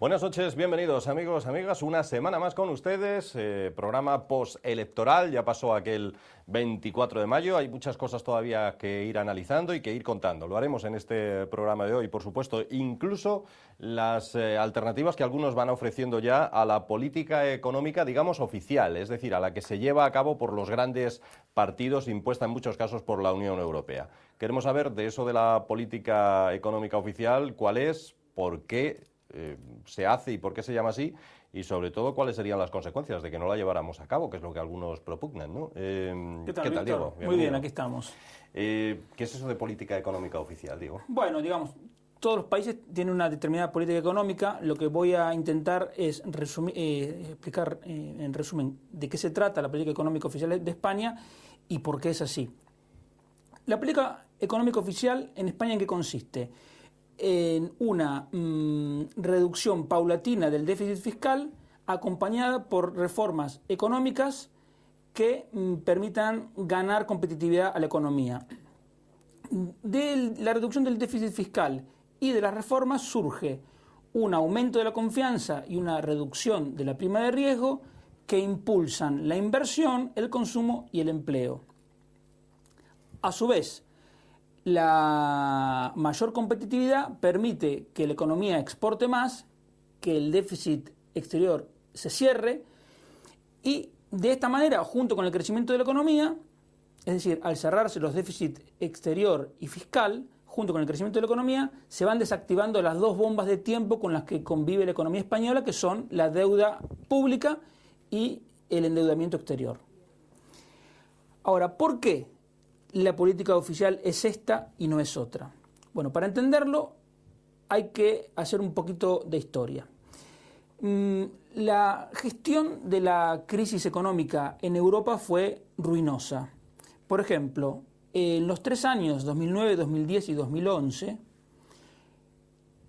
Buenas noches, bienvenidos amigos, amigas, una semana más con ustedes, programa postelectoral, ya pasó aquel 24 de mayo, hay muchas cosas todavía que ir analizando y que ir contando, lo haremos en este programa de hoy, por supuesto, incluso las alternativas que algunos van ofreciendo ya a la política económica, digamos, oficial, es decir, a la que se lleva a cabo por los grandes partidos, impuesta en muchos casos por la Unión Europea. Queremos saber de eso de la política económica oficial, cuál es, por qué se hace y por qué se llama así, y sobre todo cuáles serían las consecuencias de que no la lleváramos a cabo, que es lo que algunos propugnan, ¿no? ¿Qué tal, Diego? Víctor? Muy bien, aquí estamos. ¿Qué es eso de política económica oficial, Diego? Bueno, digamos, todos los países tienen una determinada política económica. Lo que voy a intentar es explicar en resumen de qué se trata la política económica oficial de España y por qué es así. La política económica oficial en España, ¿en qué consiste? En una reducción paulatina del déficit fiscal acompañada por reformas económicas que permitan ganar competitividad a la economía. De la reducción del déficit fiscal y de las reformas surge un aumento de la confianza y una reducción de la prima de riesgo que impulsan la inversión, el consumo y el empleo. A su vez, la mayor competitividad permite que la economía exporte más, que el déficit exterior se cierre y de esta manera, junto con el crecimiento de la economía, es decir, al cerrarse los déficits exterior y fiscal, junto con el crecimiento de la economía, se van desactivando las dos bombas de tiempo con las que convive la economía española, que son la deuda pública y el endeudamiento exterior. Ahora, ¿por qué la política oficial es esta y no es otra? Bueno, para entenderlo hay que hacer un poquito de historia. La gestión de la crisis económica en Europa fue ruinosa. Por ejemplo, en los 3 años, 2009, 2010 y 2011,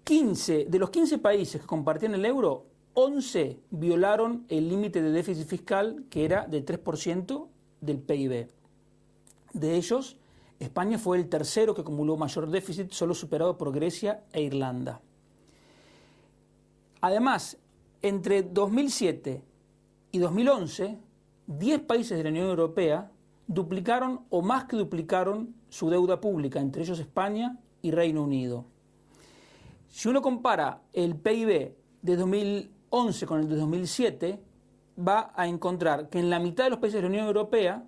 de los 15 países que compartían el euro, 11 violaron el límite de déficit fiscal, que era de 3% del PIB. De ellos, España fue el tercero que acumuló mayor déficit, solo superado por Grecia e Irlanda. Además, entre 2007 y 2011, 10 países de la Unión Europea duplicaron o más que duplicaron su deuda pública, entre ellos España y Reino Unido. Si uno compara el PIB de 2011 con el de 2007, va a encontrar que en la mitad de los países de la Unión Europea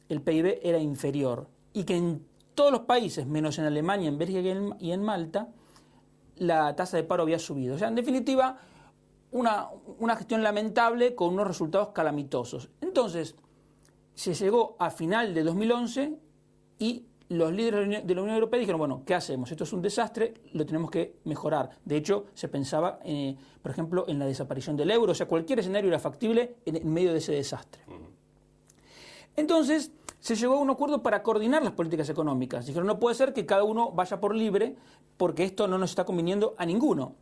el PIB era inferior y que en todos los países, menos en Alemania, en Bélgica y en Malta, la tasa de paro había subido. O sea, en definitiva, una gestión lamentable con unos resultados calamitosos. Entonces, se llegó a final de 2011 y los líderes de la Unión Europea dijeron, bueno, ¿qué hacemos? Esto es un desastre, lo tenemos que mejorar. De hecho, se pensaba, por ejemplo, en la desaparición del euro. O sea, cualquier escenario era factible en medio de ese desastre. Entonces, se llegó a un acuerdo para coordinar las políticas económicas. Dijeron, no puede ser que cada uno vaya por libre, porque esto no nos está conviniendo a ninguno.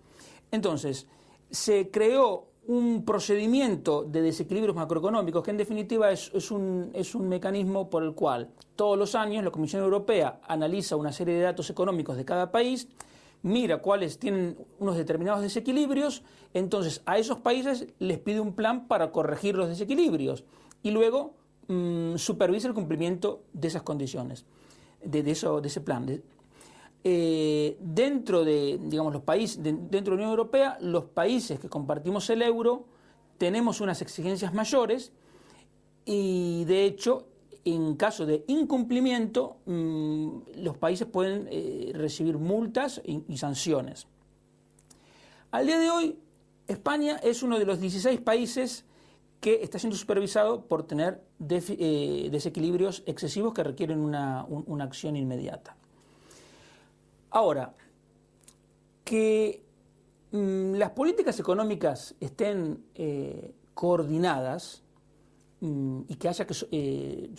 Entonces, se creó un procedimiento de desequilibrios macroeconómicos, que en definitiva es un mecanismo por el cual todos los años la Comisión Europea analiza una serie de datos económicos de cada país, mira cuáles tienen unos determinados desequilibrios, entonces a esos países les pide un plan para corregir los desequilibrios y luego supervisa el cumplimiento de esas condiciones, de ese plan. Dentro de, digamos, los países, dentro de la Unión Europea, los países que compartimos el euro tenemos unas exigencias mayores y, de hecho, en caso de incumplimiento, los países pueden recibir multas y sanciones. Al día de hoy, España es uno de los 16 países que está siendo supervisado por tener desequilibrios excesivos que requieren una acción inmediata. Ahora, que las políticas económicas estén coordinadas y que haya que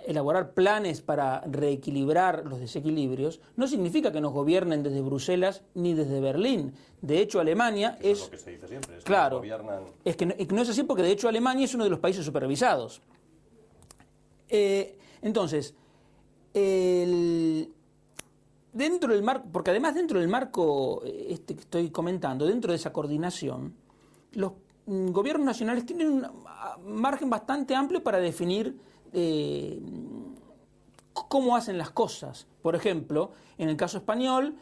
elaborar planes para reequilibrar los desequilibrios, no significa que nos gobiernen desde Bruselas ni desde Berlín. De hecho, Alemania es lo que se dice siempre, es claro, que gobiernan... es que no es así, porque de hecho Alemania es uno de los países supervisados. Entonces, de dentro del marco, porque además dentro del marco que estoy comentando, dentro de esa coordinación, los gobiernos nacionales tienen un margen bastante amplio para definir cómo hacen las cosas. Por ejemplo, en el caso español,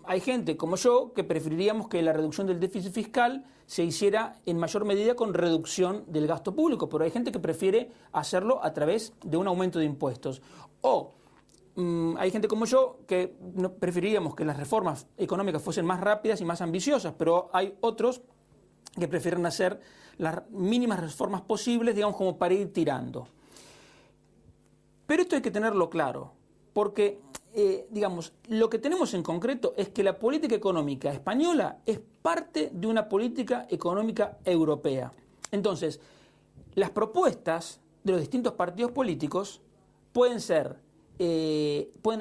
hay gente como yo que preferiríamos que la reducción del déficit fiscal se hiciera en mayor medida con reducción del gasto público, pero hay gente que prefiere hacerlo a través de un aumento de impuestos. O hay gente como yo que preferiríamos que las reformas económicas fuesen más rápidas y más ambiciosas, pero hay otros que prefieren hacer las mínimas reformas posibles, digamos, como para ir tirando. Pero esto hay que tenerlo claro, porque, digamos, lo que tenemos en concreto es que la política económica española es parte de una política económica europea. Entonces, las propuestas de los distintos partidos políticos pueden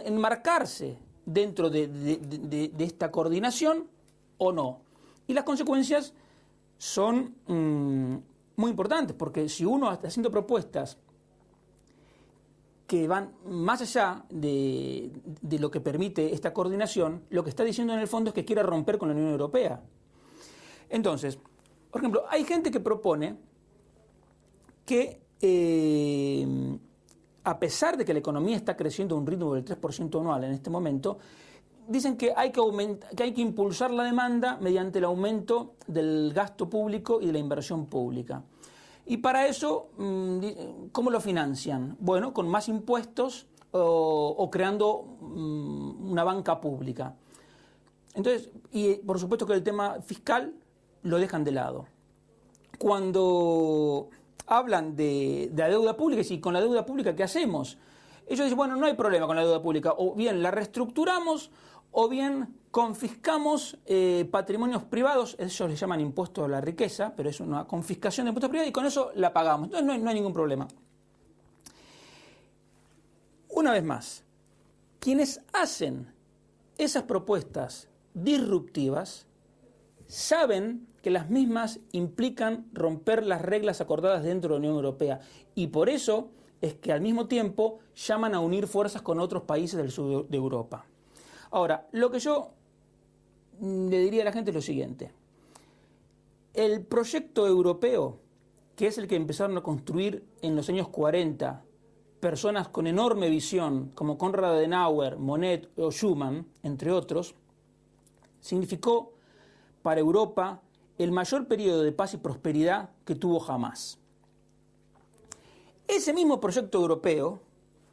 enmarcarse dentro de esta coordinación o no. Y las consecuencias son muy importantes, porque si uno está haciendo propuestas que van más allá de lo que permite esta coordinación, lo que está diciendo en el fondo es que quiere romper con la Unión Europea. Entonces, por ejemplo, hay gente que propone que, a pesar de que la economía está creciendo a un ritmo del 3% anual en este momento, dicen que hay que impulsar la demanda mediante el aumento del gasto público y de la inversión pública. Y para eso, ¿cómo lo financian? Bueno, con más impuestos o creando una banca pública. Entonces, y por supuesto que el tema fiscal lo dejan de lado. Cuando hablan de la deuda pública, y con la deuda pública, ¿qué hacemos? Ellos dicen, bueno, no hay problema con la deuda pública, o bien la reestructuramos, o bien confiscamos patrimonios privados, ellos les llaman impuesto a la riqueza, pero es una confiscación de impuestos privados, y con eso la pagamos. Entonces no hay ningún problema. Una vez más, quienes hacen esas propuestas disruptivas saben que las mismas implican romper las reglas acordadas dentro de la Unión Europea, y por eso es que al mismo tiempo llaman a unir fuerzas con otros países del sur de Europa. Ahora, lo que yo le diría a la gente es lo siguiente. El proyecto europeo, que es el que empezaron a construir en los años 40 personas con enorme visión, como Konrad Adenauer, Monnet o Schuman, entre otros, significó para Europa el mayor periodo de paz y prosperidad que tuvo jamás. Ese mismo proyecto europeo,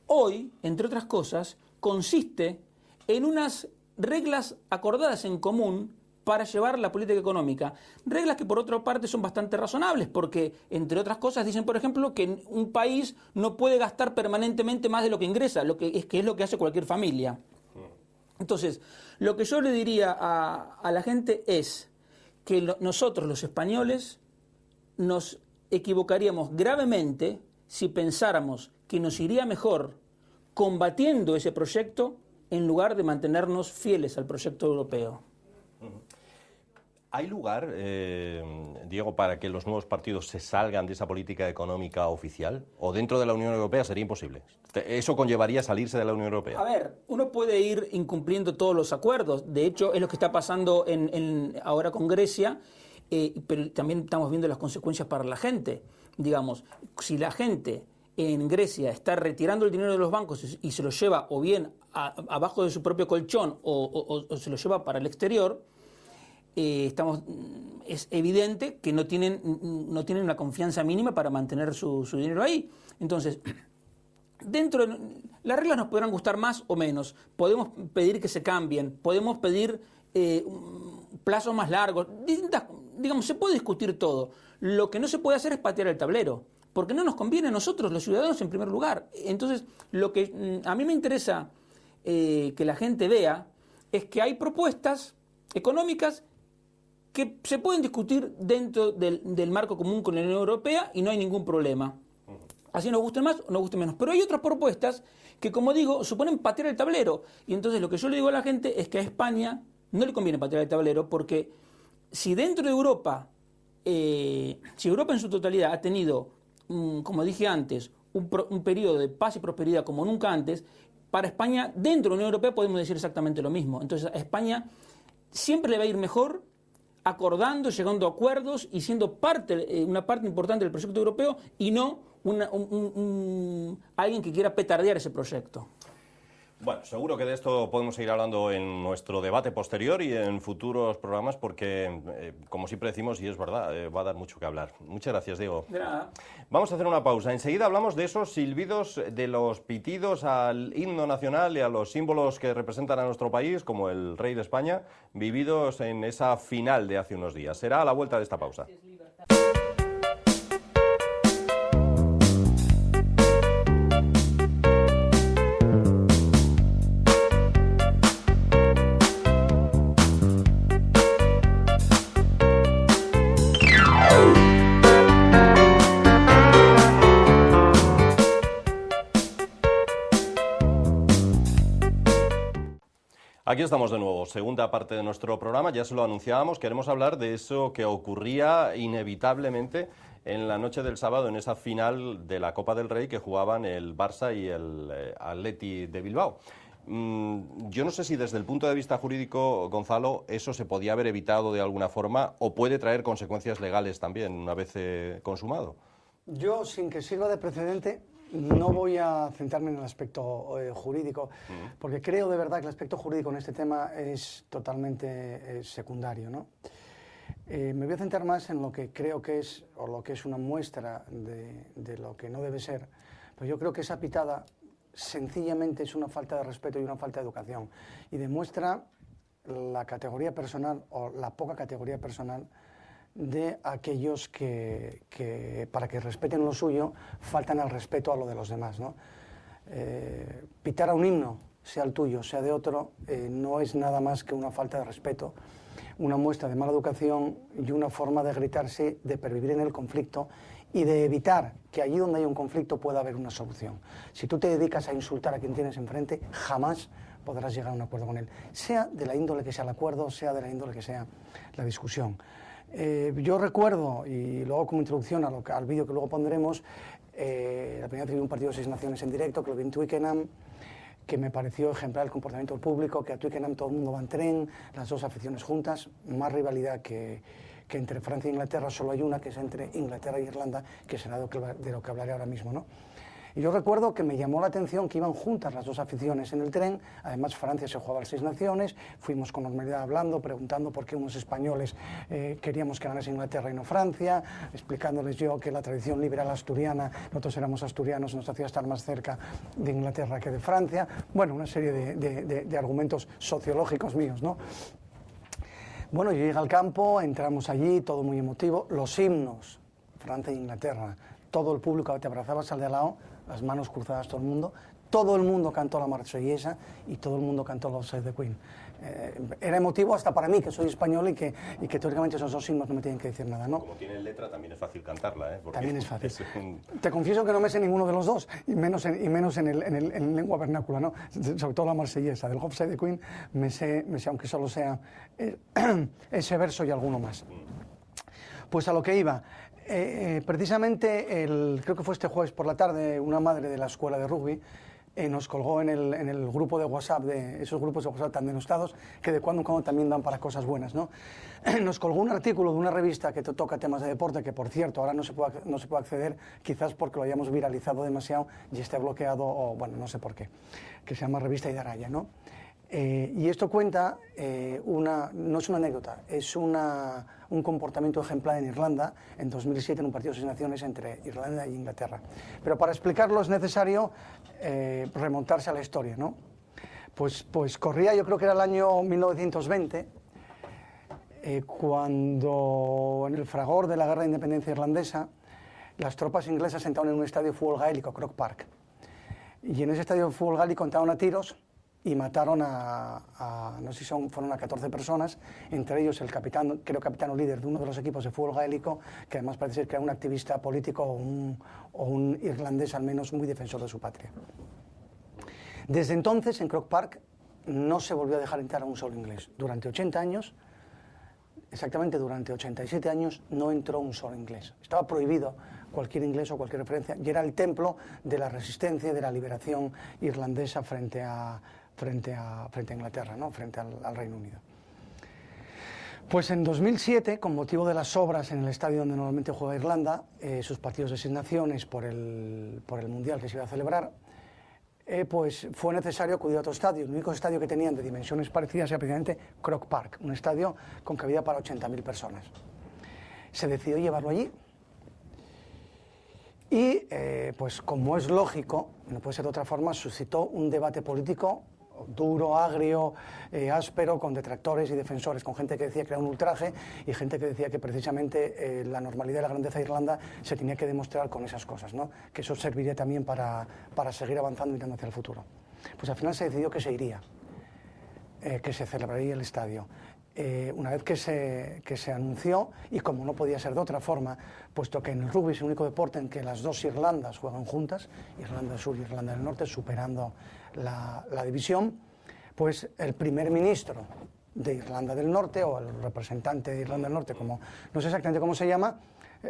hoy, entre otras cosas, consiste en unas reglas acordadas en común para llevar la política económica. Reglas que por otra parte son bastante razonables, porque entre otras cosas dicen, por ejemplo, que un país no puede gastar permanentemente más de lo que ingresa, que es lo que hace cualquier familia. Entonces, lo que yo le diría a la gente es que nosotros los españoles nos equivocaríamos gravemente si pensáramos que nos iría mejor combatiendo ese proyecto en lugar de mantenernos fieles al proyecto europeo. ¿Hay lugar, Diego, para que los nuevos partidos se salgan de esa política económica oficial? ¿O dentro de la Unión Europea sería imposible? ¿Eso conllevaría salirse de la Unión Europea? A ver, uno puede ir incumpliendo todos los acuerdos. De hecho, es lo que está pasando ahora con Grecia, pero también estamos viendo las consecuencias para la gente. Digamos, si la gente en Grecia está retirando el dinero de los bancos y se lo lleva o bien abajo de su propio colchón o se lo lleva para el exterior, es evidente que no tienen una confianza mínima para mantener su dinero ahí. Entonces, las reglas nos podrán gustar más o menos, podemos pedir que se cambien, podemos pedir plazos más largos, digamos, se puede discutir todo. Lo que no se puede hacer es patear el tablero, porque no nos conviene a nosotros, los ciudadanos, en primer lugar. Entonces, lo que a mí me interesa que la gente vea es que hay propuestas económicas que se pueden discutir dentro del marco común con la Unión Europea y no hay ningún problema. Así nos gusten más o nos gusten menos. Pero hay otras propuestas que, como digo, suponen patear el tablero. Y entonces lo que yo le digo a la gente es que a España no le conviene patear el tablero, porque si dentro de Europa, si Europa en su totalidad ha tenido, como dije antes, un periodo de paz y prosperidad como nunca antes, para España, dentro de la Unión Europea podemos decir exactamente lo mismo. Entonces a España siempre le va a ir mejor acordando, llegando a acuerdos y siendo una parte importante del proyecto europeo y no alguien que quiera petardear ese proyecto. Bueno, seguro que de esto podemos seguir hablando en nuestro debate posterior y en futuros programas porque, como siempre decimos, y es verdad, va a dar mucho que hablar. Muchas gracias, Diego. De nada. Vamos a hacer una pausa. Enseguida hablamos de esos silbidos, de los pitidos al himno nacional y a los símbolos que representan a nuestro país, como el rey de España, vividos en esa final de hace unos días. Será a la vuelta de esta pausa. Aquí estamos de nuevo, segunda parte de nuestro programa, ya se lo anunciábamos, queremos hablar de eso que ocurría inevitablemente en la noche del sábado en esa final de la Copa del Rey que jugaban el Barça y el Atleti de Bilbao. Yo no sé si desde el punto de vista jurídico, Gonzalo, eso se podía haber evitado de alguna forma o puede traer consecuencias legales también una vez consumado. Yo, sin que sirva de precedente, no voy a centrarme en el aspecto jurídico, porque creo de verdad que el aspecto jurídico en este tema es totalmente secundario, ¿no? Me voy a centrar más en lo que creo que es, o lo que es una muestra de lo que no debe ser. Pues yo creo que esa pitada sencillamente es una falta de respeto y una falta de educación, y demuestra la categoría personal o la poca categoría personal de aquellos que para que respeten lo suyo faltan al respeto a lo de los demás, ¿no? Pitar a un himno, sea el tuyo, sea de otro, no es nada más que una falta de respeto, una muestra de mala educación y una forma de gritarse, de pervivir en el conflicto y de evitar que allí donde hay un conflicto pueda haber una solución. Si tú te dedicas a insultar a quien tienes enfrente, jamás podrás llegar a un acuerdo con él, sea de la índole que sea el acuerdo, sea de la índole que sea la discusión. Yo recuerdo, y luego como introducción al vídeo que luego pondremos, la primera vez que vi un partido de Seis Naciones en directo, que lo vi en Twickenham, que me pareció ejemplar el comportamiento del público, que a Twickenham todo el mundo va en tren, las dos aficiones juntas, más rivalidad que entre Francia e Inglaterra, solo hay una, que es entre Inglaterra e Irlanda, que será de lo que hablaré ahora mismo, ¿no? Y yo recuerdo que me llamó la atención que iban juntas las dos aficiones en el tren, además Francia se jugaba al Seis Naciones, fuimos con normalidad hablando, preguntando por qué unos españoles queríamos que ganase Inglaterra y no Francia, explicándoles yo que la tradición liberal asturiana, nosotros éramos asturianos, nos hacía estar más cerca de Inglaterra que de Francia, bueno, una serie de argumentos sociológicos míos, ¿no? Bueno, yo llegué al campo, entramos allí, todo muy emotivo, los himnos, Francia e Inglaterra, todo el público, te abrazabas al de al lado, las manos cruzadas todo el mundo cantó la marsellesa y todo el mundo cantó Love Save the Queen. Era emotivo hasta para mí, que soy español y que teóricamente esos dos himnos no me tienen que decir nada, ¿no? Como tienen letra también es fácil cantarla, ¿eh? Porque también es fácil. Te confieso que no me sé ninguno de los dos, y menos en lengua vernácula, ¿no? Sobre todo la marsellesa, del Love Save the Queen me sé aunque solo sea ese verso y alguno más. Pues a lo que iba. Precisamente, creo que fue este jueves por la tarde, una madre de la escuela de rugby nos colgó en el grupo de WhatsApp, de esos grupos de WhatsApp tan denostados, que de cuando en cuando también dan para cosas buenas, ¿no? Nos colgó un artículo de una revista que toca temas de deporte, que por cierto ahora no se puede acceder, quizás porque lo hayamos viralizado demasiado y esté bloqueado, o bueno, no sé por qué, que se llama Revista Idaraya, ¿no? Y esto cuenta, no es una anécdota, es un comportamiento ejemplar en Irlanda en 2007 en un partido de Seis Naciones entre Irlanda e Inglaterra. Pero para explicarlo es necesario remontarse a la historia, ¿no? Pues corría, yo creo que era el año 1920, cuando en el fragor de la guerra de independencia irlandesa las tropas inglesas entraron en un estadio de fútbol gaélico, Croke Park. Y en ese estadio de fútbol gaélico entraron a tiros y mataron no sé si fueron a 14 personas, entre ellos el capitán, creo capitán o líder de uno de los equipos de fútbol gaélico, que además parece ser que era un activista político o un irlandés al menos muy defensor de su patria. Desde entonces en Croke Park no se volvió a dejar entrar a un solo inglés. Durante 80 años, exactamente durante 87 años, no entró un solo inglés. Estaba prohibido cualquier inglés o cualquier referencia, y era el templo de la resistencia y de la liberación irlandesa frente a Inglaterra, ¿no? Frente al Reino Unido. Pues en 2007, con motivo de las obras en el estadio donde normalmente juega Irlanda, sus partidos de 6 naciones por el Mundial que se iba a celebrar, pues fue necesario acudir a otro estadio. El único estadio que tenían de dimensiones parecidas era precisamente Croke Park, un estadio con cabida para 80.000 personas. Se decidió llevarlo allí y, pues como es lógico, no puede ser de otra forma, suscitó un debate político duro, agrio, áspero, con detractores y defensores, con gente que decía que era un ultraje y gente que decía que precisamente la normalidad y la grandeza de Irlanda se tenía que demostrar con esas cosas, ¿no? Que eso serviría también para seguir avanzando y mirando hacia el futuro. Pues al final se decidió que se iría, que se celebraría el estadio. Una vez que se anunció, y como no podía ser de otra forma, puesto que en el rugby es el único deporte en que las dos Irlandas juegan juntas, Irlanda del Sur y Irlanda del Norte, superando la división, pues el primer ministro de Irlanda del Norte, o el representante de Irlanda del Norte, como no sé exactamente cómo se llama,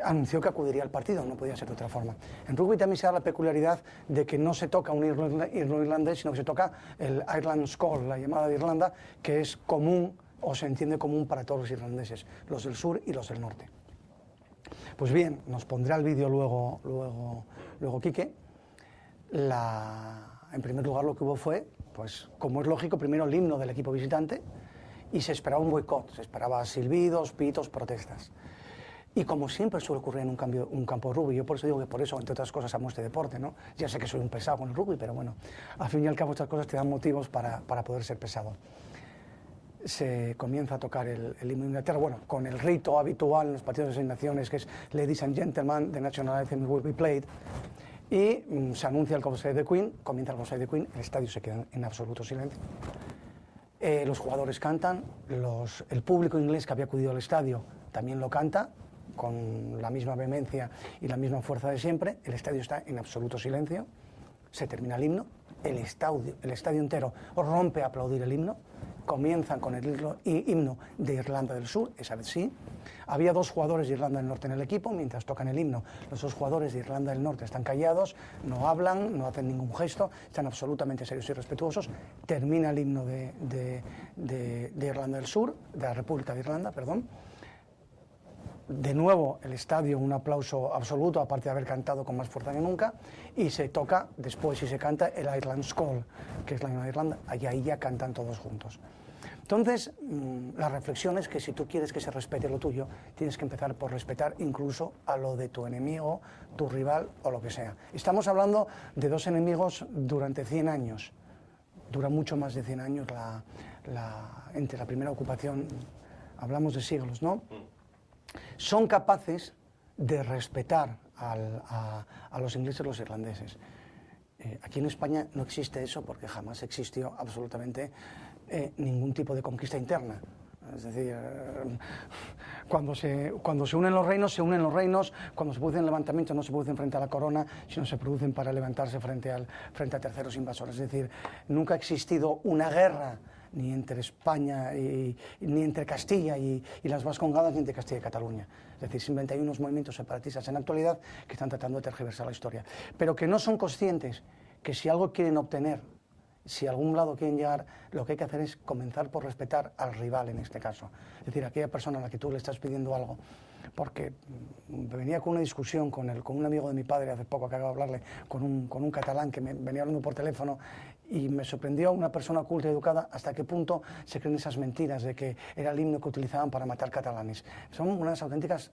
anunció que acudiría al partido, no podía ser de otra forma. En rugby también se da la peculiaridad de que no se toca un himno irlandés, sino que se toca el Ireland Scoil, la llamada de Irlanda, que es común o se entiende común para todos los irlandeses, los del sur y los del norte. Pues bien, nos pondrá el vídeo luego Quique. En primer lugar lo que hubo fue, pues como es lógico, primero el himno del equipo visitante y se esperaba un boicot, se esperaba silbidos, pitos, protestas. Y como siempre suele ocurrir en un campo de rugby, yo por eso digo que por eso, entre otras cosas, amo este deporte, ¿no? Ya sé que soy un pesado con el rugby, pero bueno, al fin y al cabo estas cosas te dan motivos para poder ser pesado. Se comienza a tocar el himno de Inglaterra, bueno, con el rito habitual en los partidos de 6 naciones, que es Ladies and Gentlemen, the National Anthem will be played, y se anuncia el God Save the Queen, comienza el God Save the Queen, el estadio se queda en absoluto silencio. Los jugadores cantan, el público inglés que había acudido al estadio también lo canta, con la misma vehemencia y la misma fuerza de siempre. El estadio está en absoluto silencio, se termina el himno, el estadio entero rompe a aplaudir el himno, comienzan con el himno de Irlanda del Sur, esa vez sí. Había 2 jugadores de Irlanda del Norte en el equipo, mientras tocan el himno, los 2 jugadores de Irlanda del Norte están callados, no hablan, no hacen ningún gesto, están absolutamente serios y respetuosos. Termina el himno de Irlanda del Sur, de la República de Irlanda, perdón. De nuevo el estadio, un aplauso absoluto, aparte de haber cantado con más fuerza que nunca, y se toca después y se canta el Ireland Scoil, que es la himno de Irlanda, y ahí ya cantan todos juntos. Entonces, la reflexión es que si tú quieres que se respete lo tuyo, tienes que empezar por respetar incluso a lo de tu enemigo, tu rival o lo que sea. Estamos hablando de 2 enemigos durante 100 años, dura mucho más de 100 años entre la primera ocupación, hablamos de siglos, ¿no? Son capaces de respetar a los ingleses y los irlandeses. Aquí en España no existe eso porque jamás existió absolutamente ningún tipo de conquista interna. Es decir, cuando se unen los reinos, se unen los reinos. Cuando se producen levantamientos, no se producen frente a la corona, sino se producen para levantarse frente a terceros invasores. Es decir, nunca ha existido una guerra ni entre España ni entre Castilla y las Vascongadas, ni entre Castilla y Cataluña. Es decir, simplemente hay unos movimientos separatistas en la actualidad que están tratando de tergiversar la historia, pero que no son conscientes que si algo quieren obtener, si a algún lado quieren llegar, lo que hay que hacer es comenzar por respetar al rival en este caso. Es decir, aquella persona a la que tú le estás pidiendo algo, porque venía con una discusión con un amigo de mi padre hace poco, que acabo de hablarle, con un catalán que me venía hablando por teléfono, y me sorprendió una persona culta y educada hasta qué punto se creen esas mentiras de que era el himno que utilizaban para matar catalanes. Son unas auténticas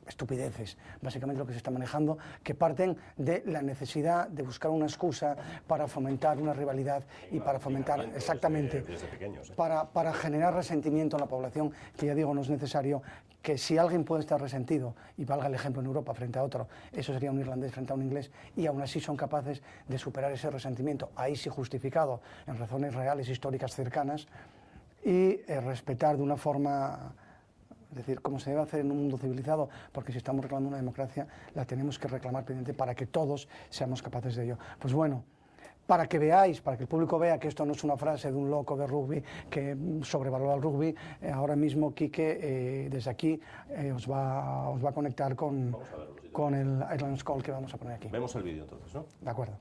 estupideces, básicamente lo que se está manejando, que parten de la necesidad de buscar una excusa para fomentar una rivalidad y para fomentar, exactamente, desde pequeños, para generar resentimiento en la población, que ya digo, no es necesario, que si alguien puede estar resentido, y valga el ejemplo en Europa frente a otro, eso sería un irlandés frente a un inglés, y aún así son capaces de superar ese resentimiento, ahí sí justificado en razones reales, históricas, cercanas, y respetar de una forma, es decir, como se debe hacer en un mundo civilizado, porque si estamos reclamando una democracia, la tenemos que reclamar pendiente para que todos seamos capaces de ello. Pues bueno, para que veáis, para que el público vea que esto no es una frase de un loco de rugby que sobrevalora el rugby, ahora mismo Quique desde aquí os va a conectar con... Vamos a verlo, si con el Ireland's Call que vamos a poner aquí. Vemos el vídeo entonces, ¿no? De acuerdo.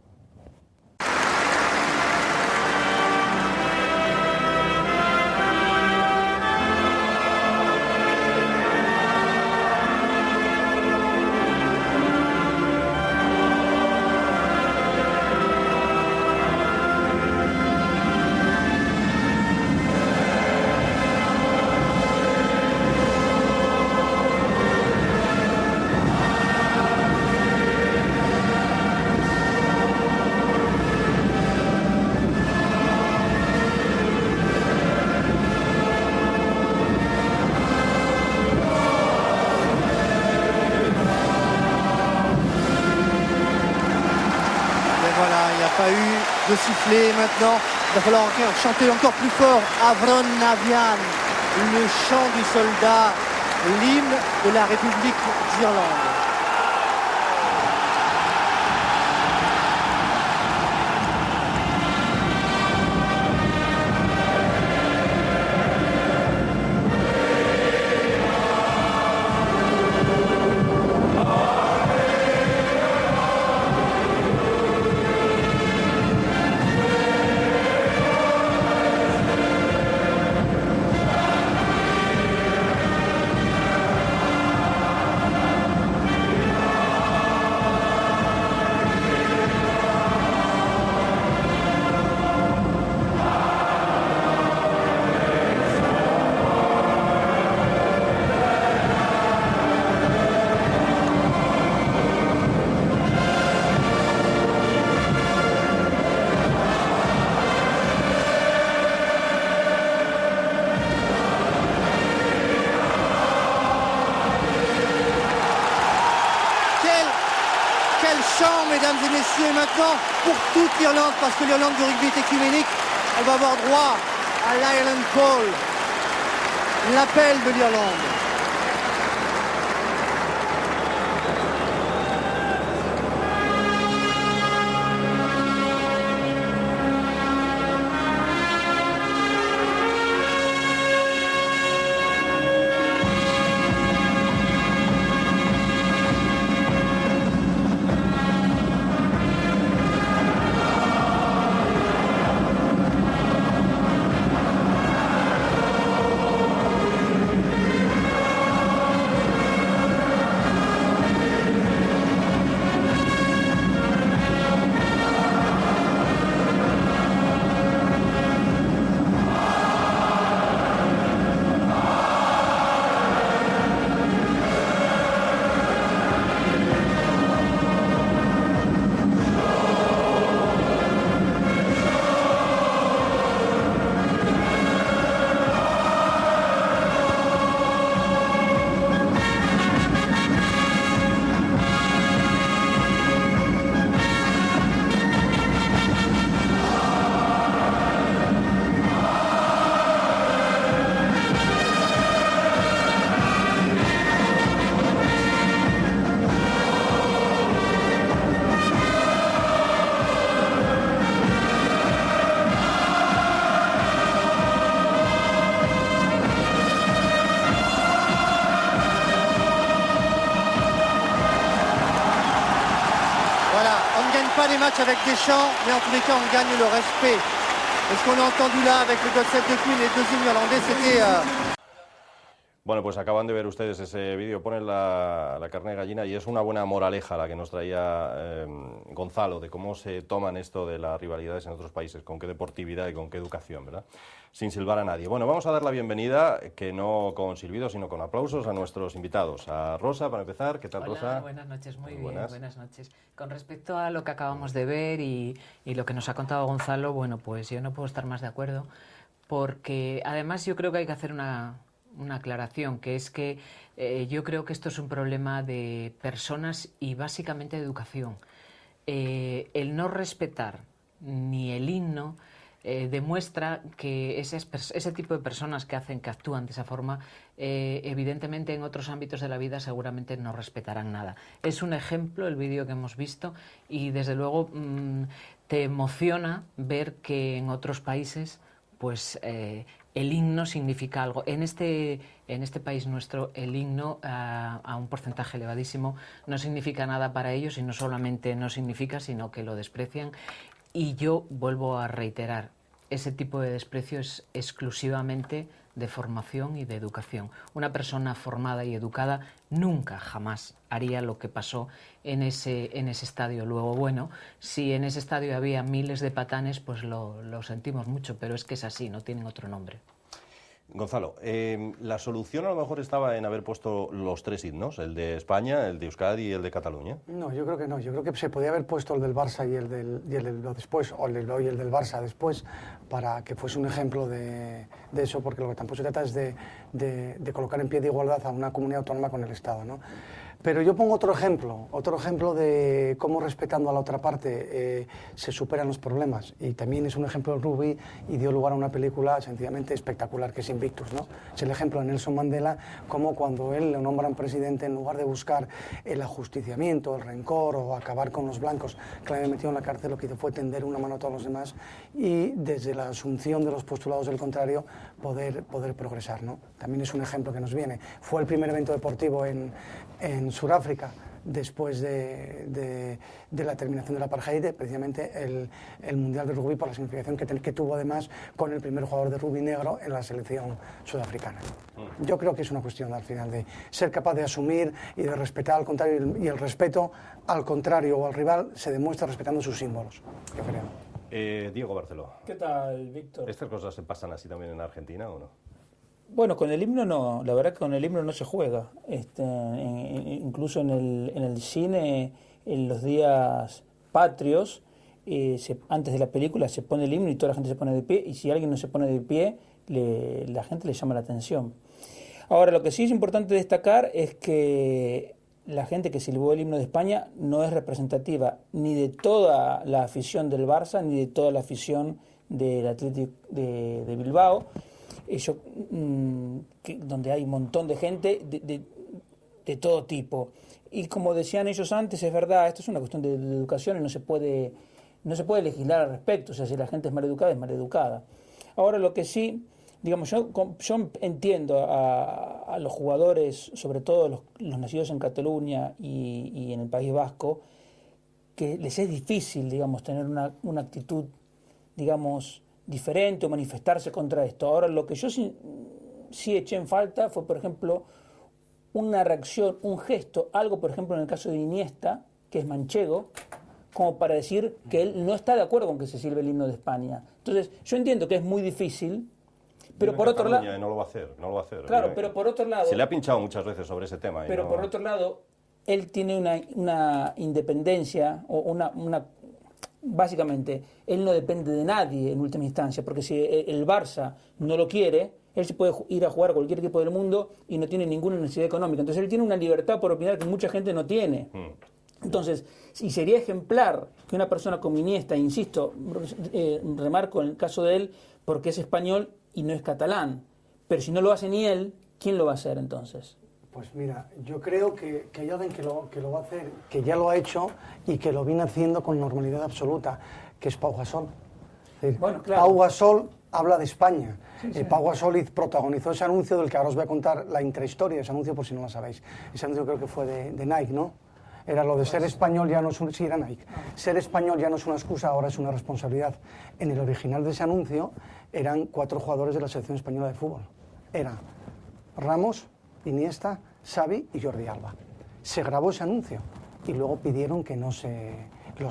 Pas eu de sifflet maintenant, il va falloir chanter encore plus fort Avron Navian, le chant du soldat, l'hymne de la République d'Irlande. Mesdames et messieurs, et maintenant pour toute l'Irlande, parce que l'Irlande de rugby est écuménique, elle va avoir droit à l'Ireland Call, l'appel de l'Irlande. Pas des matchs avec des chants, mais en tous les cas on gagne le respect. Et ce qu'on a entendu là avec le God Save the Queen et les deux hymnes irlandais, c'était... Bueno, pues acaban de ver ustedes ese vídeo, ponen la carne de gallina y es una buena moraleja la que nos traía Gonzalo de cómo se toman esto de las rivalidades en otros países, con qué deportividad y con qué educación, ¿verdad? Sin silbar a nadie. Bueno, vamos a dar la bienvenida, que no con silbidos, sino con aplausos a nuestros invitados. A Rosa, para empezar. ¿Qué tal, Hola, Rosa? Buenas noches, muy bien, buenas noches. Con respecto a lo que acabamos de ver y lo que nos ha contado Gonzalo, bueno, pues yo no puedo estar más de acuerdo, porque además yo creo que hay que hacer una aclaración, que es que yo creo que esto es un problema de personas y básicamente de educación. El no respetar ni el himno demuestra que ese tipo de personas que actúan de esa forma, evidentemente en otros ámbitos de la vida seguramente no respetarán nada. Es un ejemplo el vídeo que hemos visto y desde luego te emociona ver que en otros países pues el himno significa algo. En este país nuestro, el himno, a un porcentaje elevadísimo, no significa nada para ellos, y no solamente no significa, sino que lo desprecian. Y yo vuelvo a reiterar, ese tipo de desprecio es exclusivamente de formación y de educación. Una persona formada y educada nunca, jamás haría lo que pasó en ese estadio. Luego, bueno, si en ese estadio había miles de patanes, pues lo sentimos mucho, pero es que es así, no tienen otro nombre. Gonzalo, la solución a lo mejor estaba en haber puesto los 3 himnos, el de España, el de Euskadi y el de Cataluña. No, yo creo que no. Yo creo que se podía haber puesto el del Barça y el del después, o el del Barça después, para que fuese un ejemplo de eso, porque lo que tampoco se trata es de colocar en pie de igualdad a una comunidad autónoma con el Estado, ¿no? Pero yo pongo otro ejemplo de cómo respetando a la otra parte se superan los problemas. Y también es un ejemplo de rugby y dio lugar a una película sencillamente espectacular, que es Invictus, ¿no? Es el ejemplo de Nelson Mandela, como cuando él lo nombran presidente, en lugar de buscar el ajusticiamiento, el rencor o acabar con los blancos que le habían metido en la cárcel, lo que hizo fue tender una mano a todos los demás y desde la asunción de los postulados del contrario poder progresar, ¿no? También es un ejemplo que nos viene. Fue el primer evento deportivo en Sudáfrica después de la terminación del apartheid, precisamente el Mundial de Rugby, por la significación que tuvo además con el primer jugador de rugby negro en la selección sudafricana. Yo creo que es una cuestión al final de ser capaz de asumir y de respetar al contrario, y el respeto al contrario o al rival se demuestra respetando sus símbolos, yo creo. Diego Barceló. ¿Qué tal, Víctor? ¿Estas cosas se pasan así también en Argentina o no? Bueno, con el himno no, la verdad que con el himno no se juega. Incluso en el cine, en los días patrios, antes de la película se pone el himno y toda la gente se pone de pie, y si alguien no se pone de pie, la gente le llama la atención. Ahora, lo que sí es importante destacar es que la gente que silbó el himno de España no es representativa ni de toda la afición del Barça, ni de toda la afición del Athletic de Bilbao, donde hay un montón de gente de todo tipo. Y como decían ellos antes, es verdad, esto es una cuestión de educación y no se puede legislar al respecto. O sea, si la gente es maleducada, es maleducada. Ahora, lo que sí, digamos, yo entiendo a los jugadores, sobre todo los nacidos en Cataluña y en el País Vasco, que les es difícil, digamos, tener una actitud, digamos, diferente o manifestarse contra esto. Ahora, lo que yo sí eché en falta fue, por ejemplo, una reacción, un gesto, algo, por ejemplo, en el caso de Iniesta, que es manchego, como para decir que él no está de acuerdo con que se silbe el himno de España. Entonces, yo entiendo que es muy difícil, pero por otro lado... No lo va a hacer. Claro, pero por otro lado... Se le ha pinchado muchas veces sobre ese tema. Pero por otro lado, él tiene una independencia o básicamente, él no depende de nadie en última instancia, porque si el Barça no lo quiere, él se puede ir a jugar a cualquier equipo del mundo y no tiene ninguna necesidad económica. Entonces él tiene una libertad por opinar que mucha gente no tiene. Entonces, y sería ejemplar que una persona como Iniesta, insisto, remarco en el caso de él, porque es español y no es catalán, pero si no lo hace ni él, ¿quién lo va a hacer entonces? Pues mira, yo creo que hay alguien que lo va a hacer, que ya lo ha hecho y que lo viene haciendo con normalidad absoluta, que es Pau Gasol. Bueno, claro. Pau Gasol habla de España. Sí. Pau Gasol protagonizó ese anuncio del que ahora os voy a contar la intrahistoria de ese anuncio por si no lo sabéis. Ese anuncio creo que fue de Nike, ¿no? Era lo de ser español ya no es sí, era Nike. Ser español ya no es una excusa, ahora es una responsabilidad. En el original de ese anuncio eran 4 jugadores de la selección española de fútbol. Era Ramos, Iniesta, Xavi y Jordi Alba. Se grabó ese anuncio y luego pidieron que los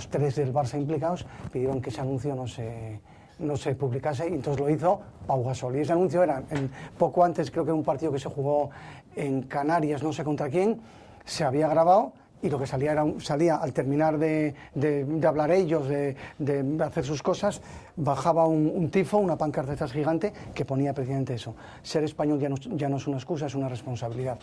3 del Barça implicados pidieron que ese anuncio no se publicase, y entonces lo hizo Pau Gasol. Y ese anuncio era poco antes, creo que en un partido que se jugó en Canarias, no sé contra quién, se había grabado, y lo que salía al terminar de hablar ellos, de hacer sus cosas, bajaba un tifo, una pancarta de estas gigante, que ponía precisamente eso: ser español ya no es una excusa, es una responsabilidad.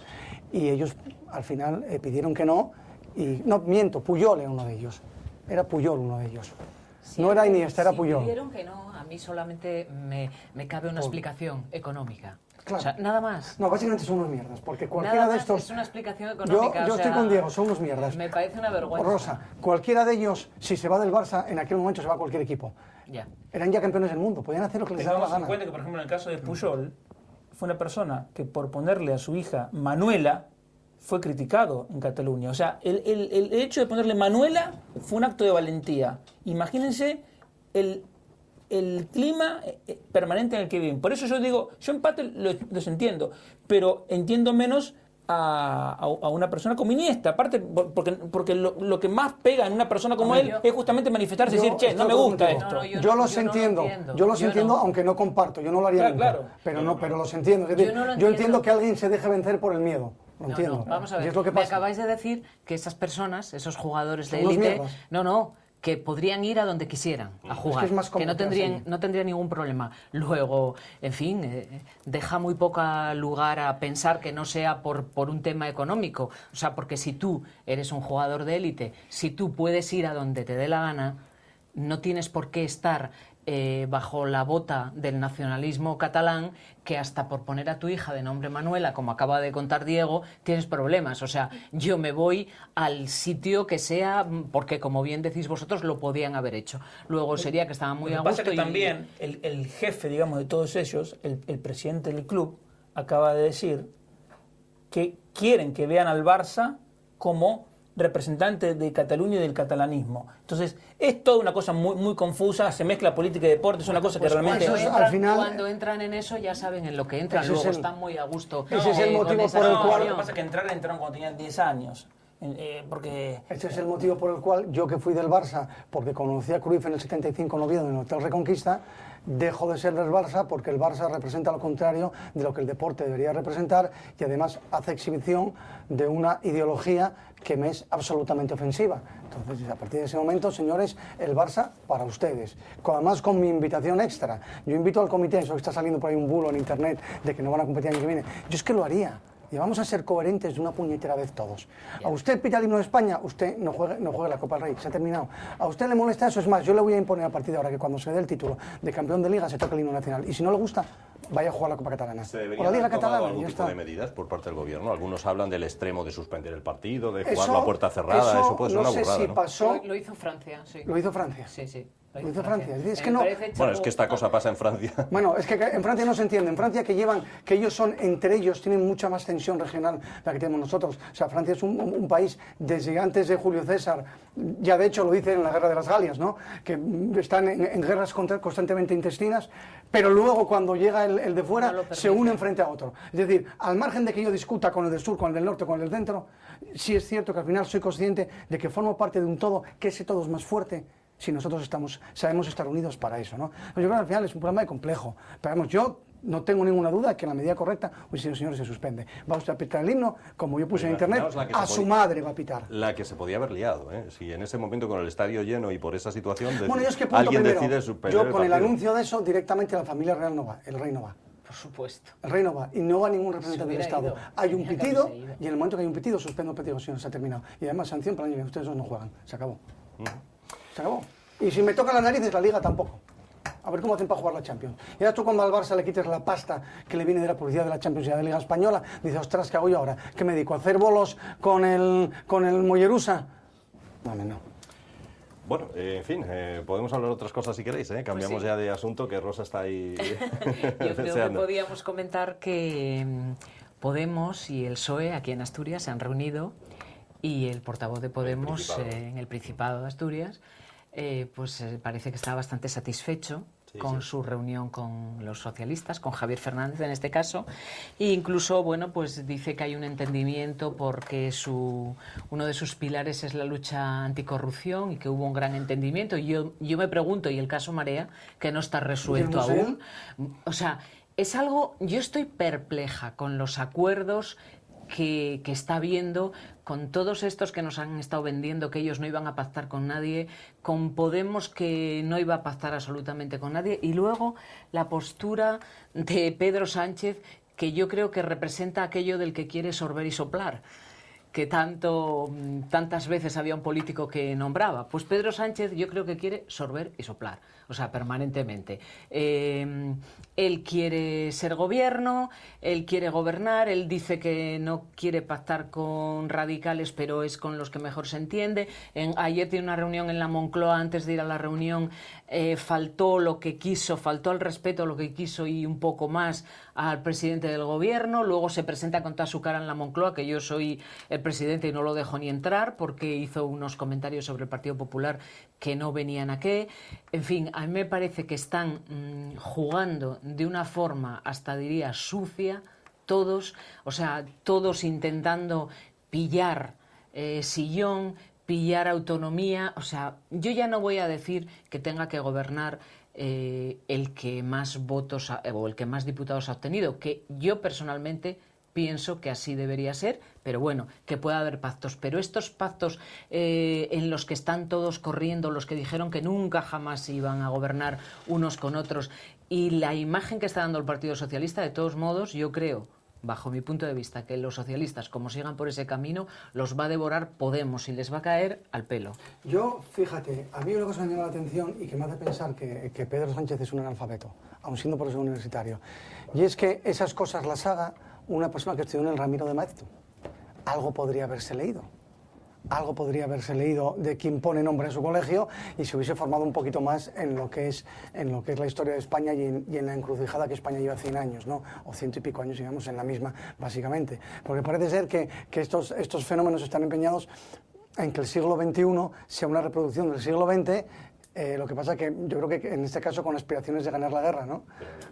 Y ellos al final pidieron que no, y no, miento, Puyol era uno de ellos. Era Puyol uno de ellos. Sí, no era Iniesta, era Puyol. Pidieron que no, a mí solamente me cabe una explicación económica. Claro. O sea, nada más. No, básicamente son unas mierdas, porque cualquiera Nada de más, estos... es una explicación económica. Yo o estoy sea, con Diego, son unos mierdas. Me parece una vergüenza. Rosa, cualquiera de ellos, si se va del Barça, en aquel momento se va a cualquier equipo. Ya. Eran ya campeones del mundo, podían hacer lo que les daba la Tengamos en gana. cuenta que, por ejemplo, en el caso de Puyol, fue una persona que por ponerle a su hija Manuela fue criticado en Cataluña. O sea, el hecho de ponerle Manuela fue un acto de valentía. Imagínense el clima permanente en el que viven. Por eso yo digo, yo en parte los entiendo, pero entiendo menos a una persona como Iniesta, aparte porque lo que más pega en una persona como él es justamente manifestarse y decir, che, no me gusta esto. Yo los entiendo, aunque no comparto, yo no lo haría nunca, claro. pero los entiendo. Es decir, yo entiendo que alguien se deje vencer por el miedo. Lo entiendo. No, vamos a ver, Y es lo que me pasa. acabáis de decir que esas personas, esos jugadores de Son unos élite, mierdas. que podrían ir a donde quisieran a jugar, es más que no cómodo tendrían ningún problema. Luego, en fin, deja muy poca lugar a pensar que no sea por un tema económico. O sea, porque si tú eres un jugador de élite, si tú puedes ir a donde te dé la gana, no tienes por qué estar bajo la bota del nacionalismo catalán, que hasta por poner a tu hija de nombre Manuela, como acaba de contar Diego, tienes problemas. O sea, yo me voy al sitio que sea, porque como bien decís vosotros, lo podían haber hecho. Luego sería que estaban muy a gusto. Lo que pasa es que también el jefe, digamos, de todos ellos, el presidente del club, acaba de decir que quieren que vean al Barça como representante de Cataluña y del catalanismo. Entonces, es toda una cosa muy, muy confusa, se mezcla política y deporte, es una cosa que realmente... Cuando entran en eso ya saben en lo que entran, luego están muy a gusto. Ese es el motivo por el cual... Lo que pasa es que entraron cuando tenían 10 años. Ese es el motivo por el cual yo, que fui del Barça, porque conocí a Cruyff en el 75 en Oviedo en el Hotel Reconquista, dejo de ser del Barça porque el Barça representa lo contrario de lo que el deporte debería representar y además hace exhibición de una ideología que me es absolutamente ofensiva. Entonces, a partir de ese momento, señores, el Barça para ustedes. Además, con mi invitación extra. Yo invito al comité, eso que está saliendo por ahí un bulo en internet de que no van a competir el año que viene. Yo es que lo haría. Y vamos a ser coherentes de una puñetera vez todos. A usted pita el himno de España, usted no juegue la Copa del Rey, se ha terminado. A usted le molesta eso, es más, yo le voy a imponer a partir de ahora que cuando se dé el título de campeón de Liga se toque el himno nacional. Y si no le gusta, vaya a jugar la Copa Catalana. ¿Se o debería la Liga haber tomado Catalana, algún ya tipo está. de medidas por parte del gobierno? Algunos hablan del extremo de suspender el partido, de jugarlo a puerta cerrada, eso puede ser una burrada, ¿no? Pasó, Lo hizo Francia, sí. Lo hizo Francia. Sí, sí. Lo hizo Francia. Es que no... Bueno, es que esta cosa pasa en Francia. Bueno, es que en Francia no se entiende. En Francia que ellos son, entre ellos, tienen mucha más tensión regional la que tenemos nosotros. O sea, Francia es un país desde antes de Julio César, ya de hecho lo dice en la Guerra de las Galias, ¿no? Que están en guerras constantemente intestinas, pero luego cuando llega el de fuera se unen frente a otro. Es decir, al margen de que yo discuta con el del sur, con el del norte, con el del centro, sí es cierto que al final soy consciente de que formo parte de un todo, que ese todo es más fuerte si nosotros sabemos estar unidos para eso, ¿no? Yo creo que al final es un problema de complejo. Pero vamos, yo no tengo ninguna duda que en la medida correcta, pues si el señor se suspende. Va usted a pitar el himno, como yo puse en internet, a su madre va a pitar. La que se podía haber liado, ¿eh? Si en ese momento con el estadio lleno y por esa situación bueno, yo es que alguien primero, decide suspender yo el con el partido. anuncio de eso, directamente la familia real no va, el rey no va. Por supuesto. El rey no va, y no va ningún representante del Estado. ido. Hay un Tenía que pitido, haberse ido. y en el momento que hay un pitido, suspendo el partido, señor, se ha terminado. Y además, sanción para el año que viene, ustedes dos no juegan. Se acabó. Se acabó. Y si me toca la nariz, la Liga tampoco. A ver cómo hacen para jugar la Champions. Y ahora tú cuando al Barça le quites la pasta que le viene de la publicidad de la Champions y de la Liga Española, dices, ostras, ¿qué hago yo ahora? ¿Qué me dedico? ¿A hacer bolos con el Mollerusa? No. Bueno, en fin, podemos hablar de otras cosas si queréis, ¿eh? Cambiamos sí. ya de asunto, que Rosa está ahí Yo creo que deseando. podíamos comentar que Podemos y el PSOE aquí en Asturias se han reunido y el portavoz de Podemos en el Principado de Asturias parece que está bastante satisfecho con su reunión con los socialistas, con Javier Fernández en este caso, e incluso pues dice que hay un entendimiento porque uno de sus pilares es la lucha anticorrupción y que hubo un gran entendimiento. Y yo me pregunto, ¿y el caso Marea, que no está resuelto aún? O sea, es algo, yo estoy perpleja con los acuerdos que está viendo, con todos estos que nos han estado vendiendo que ellos no iban a pactar con nadie, con Podemos que no iba a pactar absolutamente con nadie, y luego la postura de Pedro Sánchez, que yo creo que representa aquello del que quiere sorber y soplar, que tantas veces había un político que nombraba. Pues Pedro Sánchez yo creo que quiere sorber y soplar, o sea, permanentemente. Él quiere ser gobierno, él quiere gobernar, él dice que no quiere pactar con radicales, pero es con los que mejor se entiende. Ayer tiene una reunión en la Moncloa, antes de ir a la reunión faltó lo que quiso, faltó al respeto lo que quiso y un poco más al presidente del gobierno. Luego se presenta con toda su cara en la Moncloa, que yo soy el presidente y no lo dejo ni entrar, porque hizo unos comentarios sobre el Partido Popular que no venían a qué. En fin, a mí me parece que están jugando de una forma, hasta diría, sucia, todos, o sea, todos intentando pillar sillón, pillar autonomía. O sea, yo ya no voy a decir que tenga que gobernar el que más votos o el que más diputados ha obtenido, que yo personalmente pienso que así debería ser, pero bueno, que pueda haber pactos. Pero estos pactos en los que están todos corriendo, los que dijeron que nunca jamás iban a gobernar unos con otros, y la imagen que está dando el Partido Socialista, de todos modos, yo creo, bajo mi punto de vista, que los socialistas, como sigan por ese camino, los va a devorar Podemos y les va a caer al pelo. Yo, fíjate, a mí una cosa me llama la atención y que me hace pensar que Pedro Sánchez es un analfabeto, aun siendo profesor universitario, y es que esas cosas las haga una persona que estudió en el Ramiro de Maeztu. Algo podría haberse leído. Algo podría haberse leído de quién pone nombre en su colegio y se hubiese formado un poquito más en lo que es la historia de España y en la encrucijada que España lleva 100 años, ¿no? O 100 y pico años, digamos, en la misma, básicamente. Porque parece ser que estos fenómenos están empeñados en que el siglo XXI sea una reproducción del siglo XX. Lo que pasa que yo creo que en este caso con aspiraciones de ganar la guerra, ¿no?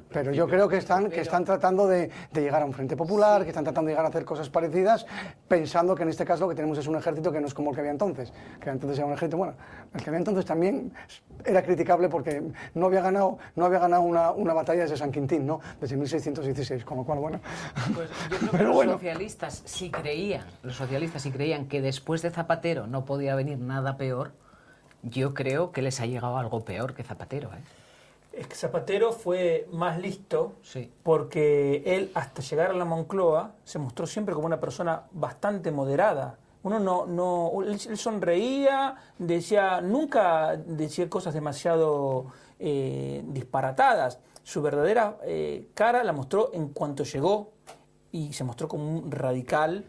Pero yo creo que están tratando de llegar a un frente popular, que están tratando de llegar a hacer cosas parecidas, pensando que en este caso lo que tenemos es un ejército que no es como el que había entonces. Que entonces era un ejército, bueno, el que había entonces también era criticable porque no había ganado una batalla desde San Quintín, ¿no? Desde 1616, con lo cual, bueno. Pues yo creo que los socialistas si creían que después de Zapatero no podía venir nada peor, yo creo que les ha llegado algo peor que Zapatero, ¿eh? Es que Zapatero fue más listo, sí, porque él, hasta llegar a la Moncloa, se mostró siempre como una persona bastante moderada. Él sonreía, nunca decía cosas demasiado disparatadas. Su verdadera cara la mostró en cuanto llegó y se mostró como un radical.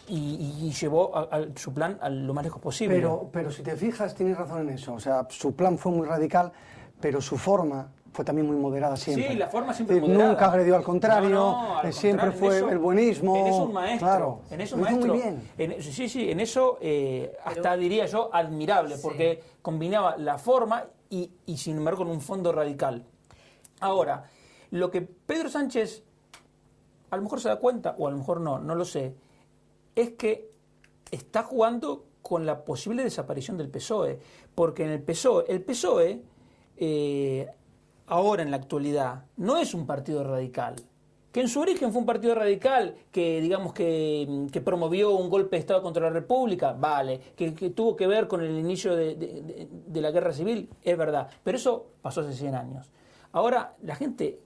Y llevó su plan a lo más lejos posible. Pero si te fijas, tienes razón en eso. O sea, su plan fue muy radical, pero su forma fue también muy moderada siempre. Sí, la forma siempre moderada. Nunca agredió al contrario, al siempre contrario, fue el buenismo. En eso un maestro. Claro, en eso lo hizo maestro. muy bien. En eso hasta diría yo admirable, sí, porque combinaba la forma y sin embargo con un fondo radical. Ahora, lo que Pedro Sánchez a lo mejor se da cuenta, o a lo mejor no lo sé, es que está jugando con la posible desaparición del PSOE, porque en el PSOE ahora en la actualidad no es un partido radical, que en su origen fue un partido radical que digamos que promovió un golpe de Estado contra la República, vale, que tuvo que ver con el inicio de la guerra civil, es verdad, pero eso pasó hace 100 años. Ahora la gente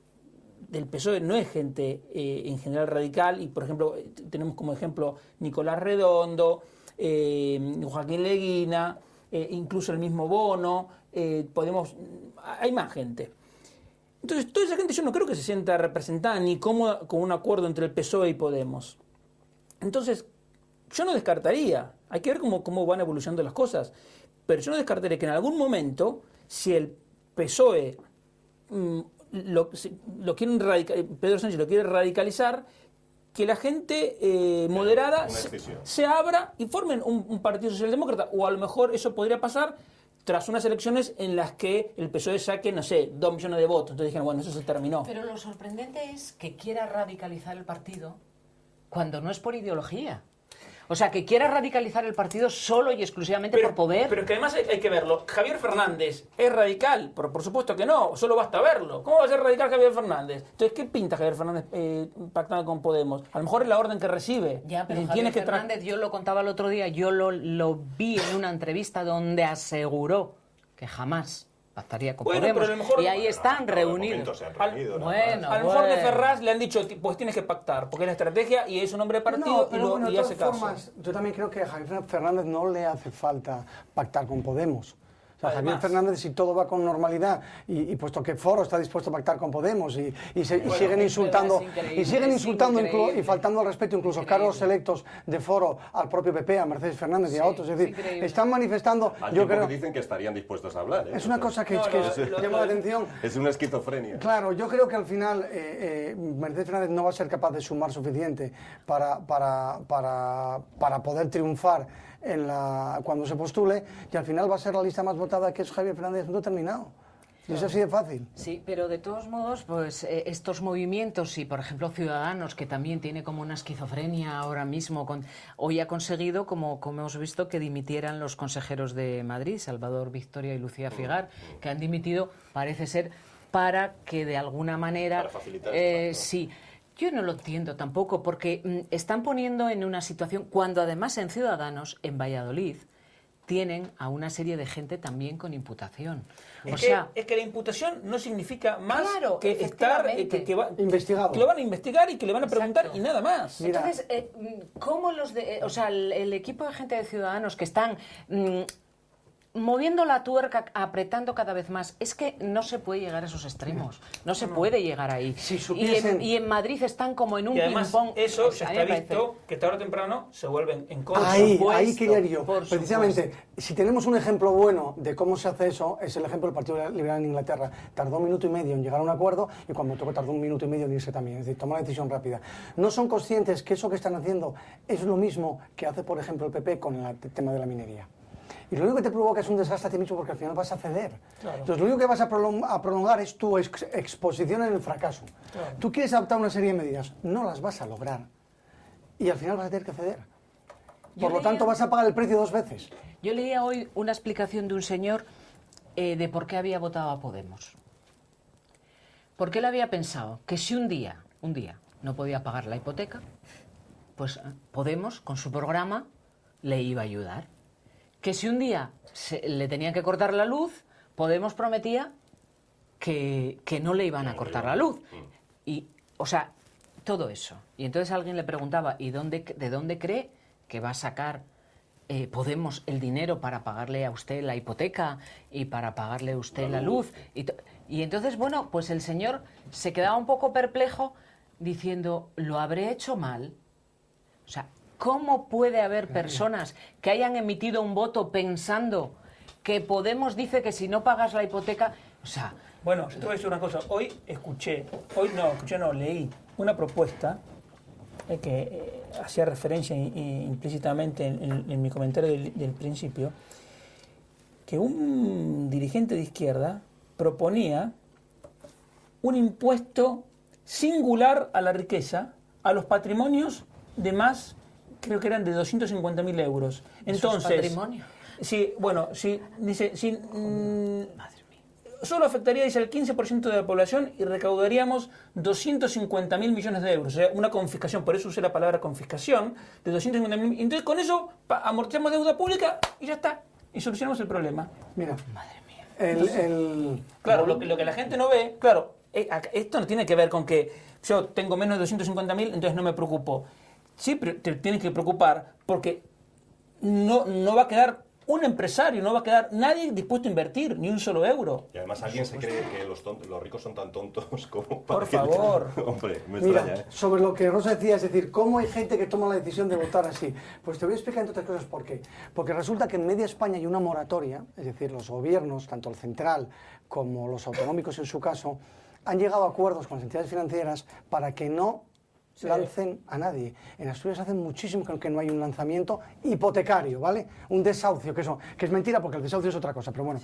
del PSOE no es gente en general radical, y por ejemplo tenemos como ejemplo Nicolás Redondo, Joaquín Leguina, incluso el mismo Bono, hay más gente. Entonces toda esa gente yo no creo que se sienta representada ni cómoda con un acuerdo entre el PSOE y Podemos. Entonces yo no descartaría, hay que ver cómo van evolucionando las cosas, pero yo no descartaría que en algún momento, si el PSOE Pedro Sánchez lo quiere radicalizar, que la gente moderada se abra y formen un partido socialdemócrata, o a lo mejor eso podría pasar tras unas elecciones en las que el PSOE saque, no sé, 2 millones de votos. Entonces dijeron, bueno, eso se terminó. Pero lo sorprendente es que quiera radicalizar el partido cuando no es por ideología. O sea, que quiera radicalizar el partido solo y exclusivamente por poder. Pero que además hay que verlo. Javier Fernández es radical, por supuesto que no, solo basta verlo. ¿Cómo va a ser radical Javier Fernández? Entonces, ¿qué pinta Javier Fernández pactando con Podemos? A lo mejor es la orden que recibe. Ya, pero Javier Fernández, yo lo contaba el otro día, yo lo vi en una entrevista donde aseguró que jamás pactaría con Bueno, Podemos. pero a lo mejor- Y ahí están De reunidos. momento se han reunido, nada más. Bueno, A lo mejor de bueno. Ferraz le han dicho, pues tienes que pactar, porque es la estrategia y es un hombre de partido pero bueno, y de hace todas caso. formas, yo también creo que a Javier Fernández no le hace falta pactar con Podemos. O sea, Javier Además. Fernández, si todo va con normalidad, y puesto que Foro está dispuesto a pactar con Podemos, y siguen es insultando, increíble, y siguen es insultando increíble. y faltando al respeto incluso cargos electos de Foro al propio PP, a Mercedes Fernández y a Sí, otros. Es es decir, increíble. están manifestando, Al yo tiempo creo, que dicen que estarían dispuestos a hablar. es una cosa que, No, que lo- llama la atención. Es una esquizofrenia. Claro, yo creo que al final Mercedes Fernández no va a ser capaz de sumar suficiente para poder triunfar cuando se postule, y al final va a ser la lista más votada, que es Javier Fernández, no terminado. Y es así de fácil. Sí, pero de todos modos, pues estos movimientos, y por ejemplo Ciudadanos, que también tiene como una esquizofrenia ahora mismo, hoy ha conseguido, como hemos visto, que dimitieran los consejeros de Madrid, Salvador Victoria y Lucía Figar, que han dimitido, parece ser, para que de alguna manera... Para facilitar el espacio. Sí. Yo no lo entiendo tampoco, porque están poniendo en una situación, cuando además en Ciudadanos, en Valladolid, tienen a una serie de gente también con imputación. Es que la imputación no significa más Claro, que estar efectivamente. Investigado. que lo van a investigar y que le van a preguntar Exacto. y nada más. Mira. Entonces, ¿cómo el equipo de gente de Ciudadanos que están moviendo la tuerca, apretando cada vez más, es que no se puede llegar a esos extremos, no se puede llegar ahí? Si supiesen- y en Madrid están como en un Y además ping-pong. eso A se mí está me parece- visto que tarde o temprano se vuelven en contra. Ahí supuesto, quería ir yo. por Precisamente, si tenemos un ejemplo bueno de cómo se hace eso, es el ejemplo del Partido Liberal en Inglaterra. Tardó 1 minuto y medio en llegar a un acuerdo, y cuando tocó tardó 1 minuto y medio en irse también. Es decir, tomó la decisión rápida. No son conscientes que eso que están haciendo es lo mismo que hace, por ejemplo, el PP con el tema de la minería. Y lo único que te provoca es un desgaste a ti mismo, porque al final vas a ceder. Entonces, lo único que vas a prolongar es tu exposición en el fracaso. Tú quieres adoptar una serie de medidas, no las vas a lograr. Y al final vas a tener que ceder. Por lo tanto, vas a pagar el precio 2 veces. Yo leía hoy una explicación de un señor de por qué había votado a Podemos. Porque él había pensado que si un día no podía pagar la hipoteca, pues Podemos, con su programa, le iba a ayudar. Que si un día le tenían que cortar la luz, Podemos prometía que no le iban a cortar la luz. Y, o sea, todo eso. Y entonces alguien le preguntaba, ¿y de dónde cree que va a sacar Podemos el dinero para pagarle a usted la hipoteca y para pagarle a usted la luz? Y entonces, bueno, pues el señor se quedaba un poco perplejo diciendo, ¿lo habré hecho mal? O sea, ¿cómo puede haber personas que hayan emitido un voto pensando que Podemos dice que si no pagas la hipoteca... O sea... Bueno, yo te voy a decir una cosa. Hoy leí una propuesta que hacía referencia implícitamente en mi comentario del principio, que un dirigente de izquierda proponía un impuesto singular a la riqueza, a los patrimonios de más, creo que eran de 250.000 euros. Entonces, ¿Eso es patrimonio? Sí, bueno, sí, dice, sí, solo afectaría, dice, al 15% de la población y recaudaríamos 250.000 millones de euros. O sea, una confiscación, por eso usé la palabra confiscación, de 250.000. Entonces, con eso amortizamos deuda pública y ya está. Y solucionamos el problema. Mira, Madre mía. Claro, lo que la gente no ve, claro, esto no tiene que ver con que yo tengo menos de 250.000, entonces no me preocupo. Sí, pero te tienes que preocupar porque no va a quedar un empresario, no va a quedar nadie dispuesto a invertir ni un solo euro. Y además alguien se cree que los ricos son tan tontos como Por que... favor. Hombre, me Mira, extraña, ¿eh? sobre lo que Rosa decía, es decir, ¿cómo hay gente que toma la decisión de votar así? Pues te voy a explicar, entre otras cosas, por qué. Porque resulta que en media España hay una moratoria, es decir, los gobiernos, tanto el central como los autonómicos en su caso, han llegado a acuerdos con las entidades financieras para que no lancen a nadie. En Asturias hace muchísimo que no hay un lanzamiento hipotecario, ¿vale? Un desahucio, que es mentira porque el desahucio es otra cosa, pero bueno,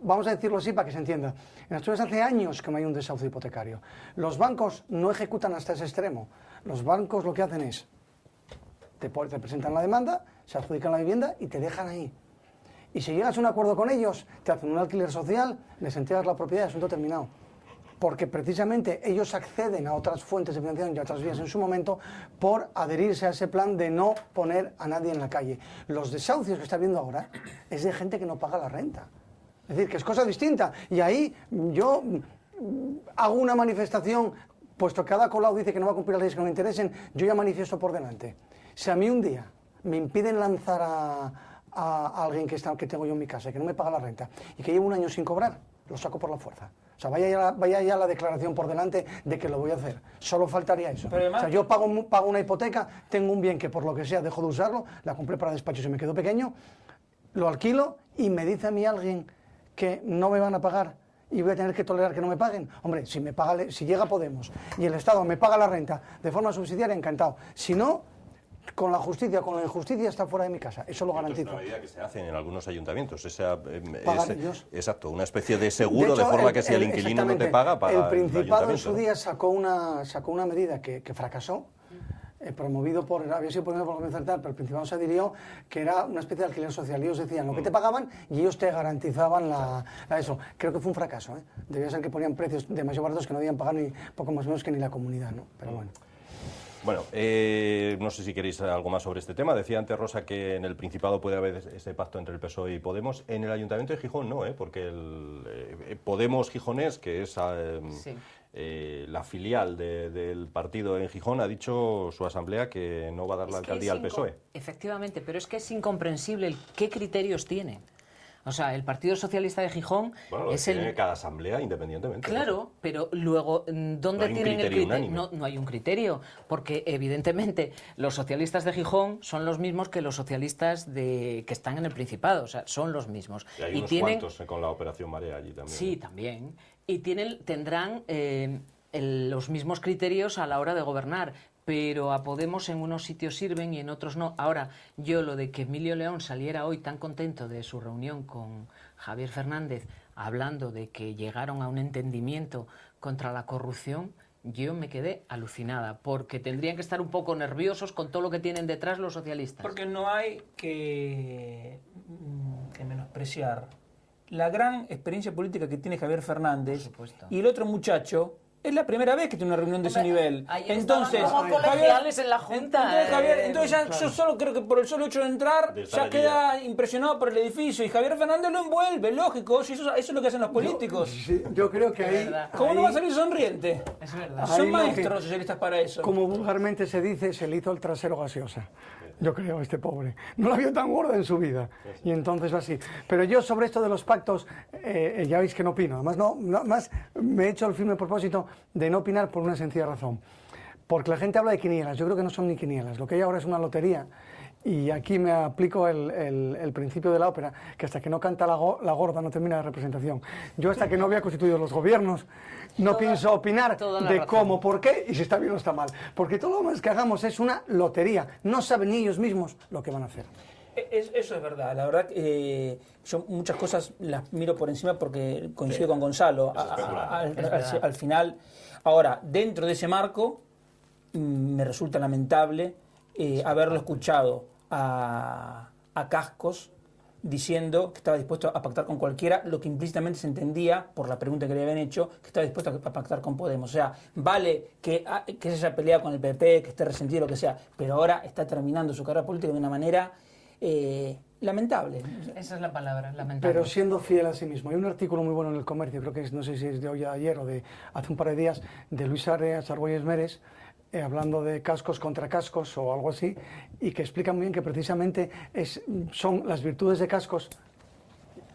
vamos a decirlo así para que se entienda. En Asturias hace años que no hay un desahucio hipotecario. Los bancos no ejecutan hasta ese extremo. Los bancos lo que hacen es, te presentan la demanda, se adjudican la vivienda y te dejan ahí. Y si llegas a un acuerdo con ellos, te hacen un alquiler social, les entregas la propiedad, asunto terminado. Porque precisamente ellos acceden a otras fuentes de financiación y a otras vías en su momento por adherirse a ese plan de no poner a nadie en la calle. Los desahucios que está viendo ahora es de gente que no paga la renta. Es Es decir, que es cosa distinta. Y ahí yo hago una manifestación, puesto que cada colado dice que no va a cumplir las leyes que no me interesen, yo ya manifiesto por delante. Si a mí un día me impiden lanzar a alguien que tengo yo en mi casa, que no me paga la renta, y que llevo un año sin cobrar, lo saco por la fuerza. O sea, vaya ya la declaración por delante de que lo voy a hacer. Solo faltaría eso. Pero además, o sea, yo pago una hipoteca, tengo un bien que por lo que sea dejo de usarlo, la compré para despacho y se me quedó pequeño, lo alquilo y me dice a mí alguien que no me van a pagar y voy a tener que tolerar que no me paguen. Hombre, si llega Podemos y el Estado me paga la renta de forma subsidiaria, encantado. Si no, con la justicia, con la injusticia, está fuera de mi casa. Eso lo garantizo. Es una medida que se hace en algunos ayuntamientos. Exacto, una especie de de seguro, hecho, de forma que si el inquilino no te paga, paga el Principado en su ayuntamiento, día sacó una medida que fracasó, había sido promovido por el Gobierno Central, pero el Principado se adhirió, que era una especie de alquiler social. Ellos decían lo que te pagaban y ellos te garantizaban eso. Creo que fue un fracaso, ¿eh? Debía ser que ponían precios demasiado baratos que no debían pagar ni poco más o menos que ni la comunidad, ¿no? Pero bueno. Bueno, no sé si queréis algo más sobre este tema. Decía antes Rosa que en el Principado puede haber ese pacto entre el PSOE y Podemos. En el Ayuntamiento de Gijón no, porque el Podemos Gijonés, que es la filial del partido en Gijón, ha dicho su asamblea que no va a dar la alcaldía al PSOE. Efectivamente, pero es que es incomprensible qué criterios tiene. O sea, el Partido Socialista de Gijón es tiene cada asamblea independientemente. Claro, pero luego, ¿dónde tienen el criterio? No hay un criterio, porque evidentemente los socialistas de Gijón son los mismos que los socialistas que están en el Principado, o sea, son los mismos. Y hay unos cuantos con la Operación Marea allí también. Sí, también. Y tendrán los mismos criterios a la hora de gobernar. Pero a Podemos en unos sitios sirven y en otros no. Ahora, yo lo de que Emilio León saliera hoy tan contento de su reunión con Javier Fernández, hablando de que llegaron a un entendimiento contra la corrupción, yo me quedé alucinada, porque tendrían que estar un poco nerviosos con todo lo que tienen detrás los socialistas. Porque no hay que menospreciar la gran experiencia política que tiene Javier Fernández y el otro muchacho. Es la primera vez que tiene una reunión de ese nivel. Entonces, como colegiales en la Junta. Entonces ya yo solo creo que por el solo hecho de entrar ya queda impresionado por el edificio y Javier Fernández lo envuelve, lógico, si eso es lo que hacen los políticos. Yo creo que ahí... ¿Cómo no va a salir sonriente? Es verdad. Son maestros los socialistas para eso. Como vulgarmente se dice, se le hizo el trasero gaseosa. Yo creo, este pobre. No la vio tan gorda en su vida. Y entonces va así. Pero yo sobre esto de los pactos, ya veis que no opino. Además, me he hecho el firme propósito de no opinar por una sencilla razón. Porque la gente habla de quinielas. Yo creo que no son ni quinielas. Lo que hay ahora es una lotería. Y aquí me aplico el principio de la ópera, que hasta que no canta la gorda no termina la representación. Yo hasta que no había constituido los gobiernos no pienso opinar de cómo, por qué y si está bien o está mal. Porque todo lo más que hagamos es una lotería. No saben ni ellos mismos lo que van a hacer. Eso es verdad. La verdad yo muchas cosas las miro por encima porque coincido con Gonzalo. Al final, ahora, dentro de ese marco, me resulta lamentable haberlo escuchado a Cascos diciendo que estaba dispuesto a pactar con cualquiera, lo que implícitamente se entendía, por la pregunta que le habían hecho, que estaba dispuesto a pactar con Podemos. O sea, vale que se haya peleado con el PP, que esté resentido, lo que sea, pero ahora está terminando su carrera política de una manera lamentable. Esa es la palabra, lamentable. Pero siendo fiel a sí mismo. Hay un artículo muy bueno en El Comercio, creo que no sé si es de hoy a ayer o de hace un par de días, de Luis Argüelles Meres, hablando de cascos contra cascos o algo así, y que explica muy bien que precisamente son las virtudes de Cascos,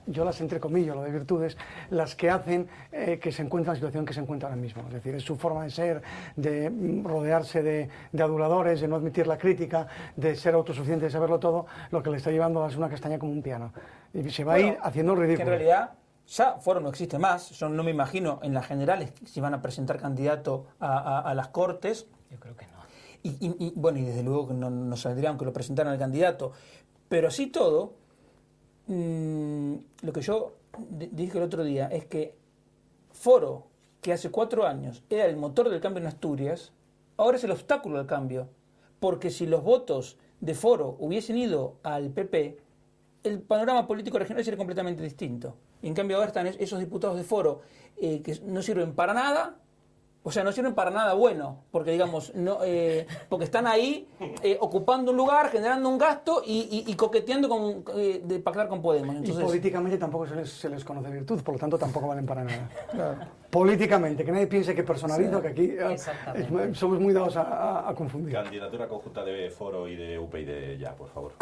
yo las entrecomillo, lo de virtudes, las que hacen que se encuentre en la situación que se encuentra ahora mismo. Es decir, es su forma de ser, de rodearse de aduladores, de no admitir la crítica, de ser autosuficiente, de saberlo todo, lo que le está llevando a una castaña como un piano. Y se va a ir haciendo el ridículo. Que en realidad ya Foro no existe más. Yo no me imagino en las generales si van a presentar candidato a las Cortes. Yo creo que no. Y bueno, y desde luego que no saldría aunque lo presentaran al candidato. Pero así todo, lo que yo dije el otro día es que Foro, que hace 4 años era el motor del cambio en Asturias, ahora es el obstáculo al cambio. Porque si los votos de Foro hubiesen ido al PP, el panorama político regional sería completamente distinto. Y en cambio ahora están esos diputados de Foro que no sirven para nada, O sea, no sirven para nada bueno, porque digamos, no, porque están ahí ocupando un lugar, generando un gasto y coqueteando de pactar con Podemos. Entonces, y políticamente tampoco se les conoce virtud, por lo tanto tampoco valen para nada. Claro. Políticamente, que nadie piense que personalizo, que aquí somos muy dados a confundir. Candidatura conjunta de Foro y de UPyD ya, por favor.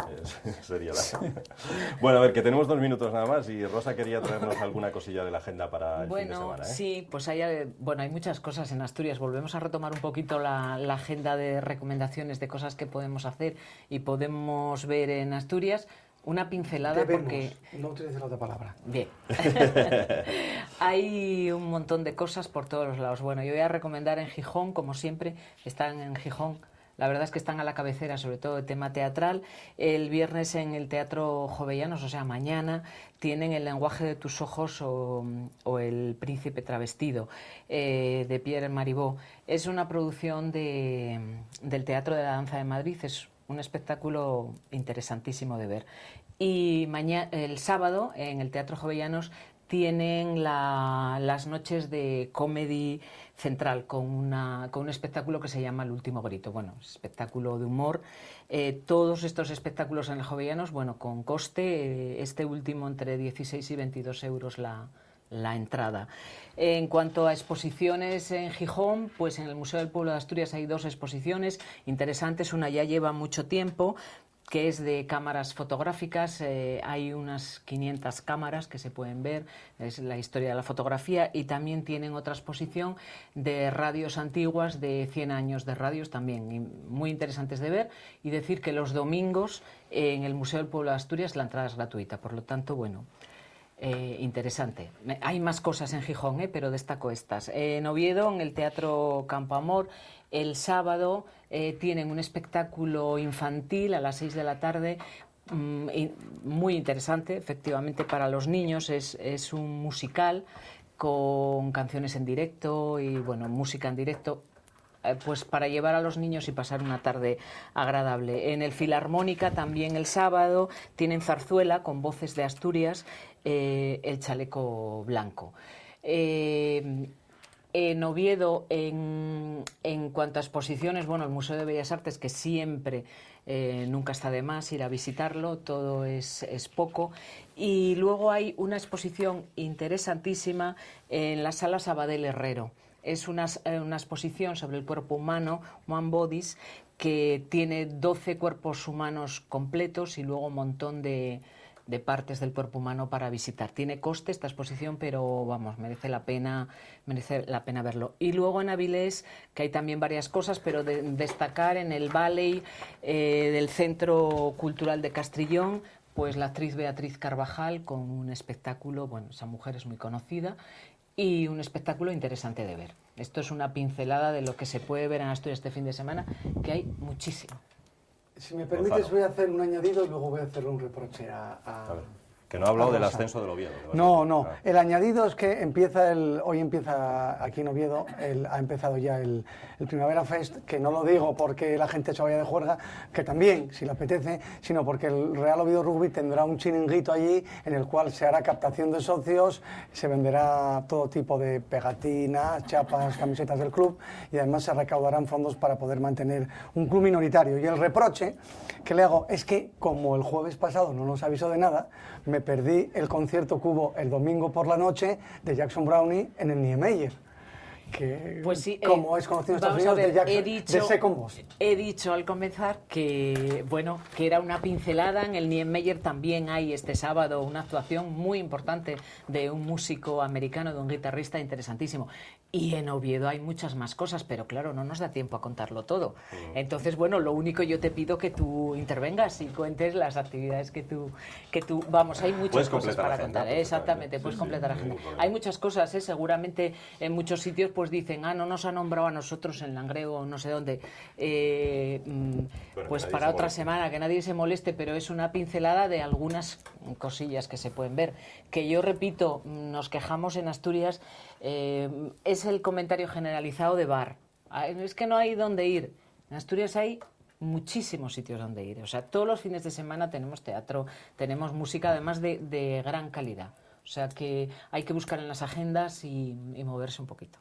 Sería la... Bueno, a ver, que tenemos 2 minutos nada más y Rosa quería traernos alguna cosilla de la agenda para el fin de semana. Sí, pues hay muchas cosas en Asturias. Volvemos a retomar un poquito la agenda de recomendaciones de cosas que podemos hacer y podemos ver en Asturias. Una pincelada porque... No utilices la otra palabra. Bien. Hay un montón de cosas por todos los lados. Bueno, yo voy a recomendar en Gijón, como siempre, están en Gijón. La verdad es que están a la cabecera, sobre todo de tema teatral. El viernes en el Teatro Jovellanos, o sea, mañana, tienen El lenguaje de tus ojos o El príncipe travestido, de Pierre Marivaux. Es una producción del Teatro de la Danza de Madrid. Es un espectáculo interesantísimo de ver. Y el sábado, en el Teatro Jovellanos, tienen las noches de Comedy Central con un espectáculo que se llama El último grito. Bueno, espectáculo de humor. Todos estos espectáculos en el Jovellanos, bueno, con coste, este último entre 16 y 22 euros la entrada. En cuanto a exposiciones en Gijón, pues en el Museo del Pueblo de Asturias hay 2 exposiciones interesantes. Una ya lleva mucho tiempo, que es de cámaras fotográficas. Hay unas 500 cámaras que se pueden ver, es la historia de la fotografía, y también tienen otra exposición de radios antiguas, de 100 años de radios, también muy interesantes de ver. Y decir que los domingos en el Museo del Pueblo de Asturias la entrada es gratuita, por lo tanto, bueno, interesante. Hay más cosas en Gijón, pero destaco estas. En Oviedo, en el Teatro Campo Amor, el sábado tienen un espectáculo infantil a las 6 de la tarde, muy interesante, efectivamente, para los niños. Es un musical con canciones en directo y, bueno, música en directo, pues para llevar a los niños y pasar una tarde agradable. En el Filarmónica, también el sábado, tienen zarzuela con voces de Asturias, El chaleco blanco. En Oviedo, en cuanto a exposiciones, bueno, el Museo de Bellas Artes, que siempre, nunca está de más ir a visitarlo, todo es poco. Y luego hay una exposición interesantísima en la Sala Sabadell Herrero. Es una exposición sobre el cuerpo humano, One Bodies, que tiene 12 cuerpos humanos completos y luego un montón de partes del cuerpo humano para visitar. Tiene coste esta exposición, pero vamos, merece la pena verlo. Y luego en Avilés, que hay también varias cosas, pero destacar en el Valley del Centro Cultural de Castrillón, pues la actriz Beatriz Carvajal con un espectáculo, bueno, esa mujer es muy conocida, y un espectáculo interesante de ver. Esto es una pincelada de lo que se puede ver en Asturias este fin de semana, que hay muchísimo. Si me permites, voy a hacer un añadido y luego voy a hacerle un reproche a ver, que no ha hablado del ascenso del Oviedo. No. El añadido es que hoy empieza aquí en Oviedo, ha empezado ya el Primavera Fest, que no lo digo porque la gente se vaya de juerga, que también, si le apetece, sino porque el Real Oviedo Rugby tendrá un chiringuito allí en el cual se hará captación de socios, se venderá todo tipo de pegatinas, chapas, camisetas del club, y además se recaudarán fondos para poder mantener un club minoritario. Y el reproche que le hago es que, como el jueves pasado no nos avisó de nada, me perdí el concierto que hubo el domingo por la noche de Jackson Brownie en el Niemeyer, que, pues sí, como es conocido en Estados Unidos, de Jackson, de Second Boss. He dicho al comenzar que, bueno, que era una pincelada. En el Niemeyer también hay este sábado una actuación muy importante de un músico americano, de un guitarrista interesantísimo. Y en Oviedo hay muchas más cosas, pero claro, no nos da tiempo a contarlo todo. Entonces, bueno, lo único, yo te pido que tú intervengas y cuentes las actividades que tú vamos, hay muchas cosas para contar. Exactamente, puedes completar la agenda. Hay muchas cosas, seguramente en muchos sitios pues dicen, no nos ha nombrado a nosotros en Langreo o no sé dónde. Pues para otra semana, que nadie se moleste, pero es una pincelada de algunas cosillas que se pueden ver. Que yo repito, nos quejamos en Asturias, es el comentario generalizado de bar. Es que no hay dónde ir. En Asturias hay muchísimos sitios donde ir. O sea, todos los fines de semana tenemos teatro, tenemos música, además de gran calidad. O sea que hay que buscar en las agendas y moverse un poquito.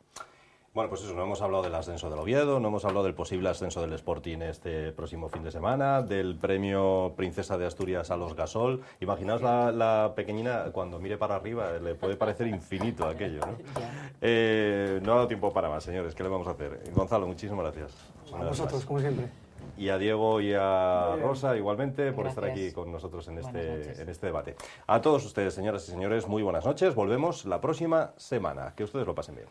Bueno, pues eso, no hemos hablado del ascenso del Oviedo, no hemos hablado del posible ascenso del Sporting este próximo fin de semana, del premio Princesa de Asturias a los Gasol. Imaginaos la pequeñina, cuando mire para arriba, le puede parecer infinito aquello, ¿no? No ha dado tiempo para más, señores, ¿qué le vamos a hacer? Gonzalo, muchísimas gracias. A vosotros, como siempre. Y a Diego y a Rosa igualmente por estar aquí con nosotros en este debate. A todos ustedes, señoras y señores, muy buenas noches. Volvemos la próxima semana. Que ustedes lo pasen bien.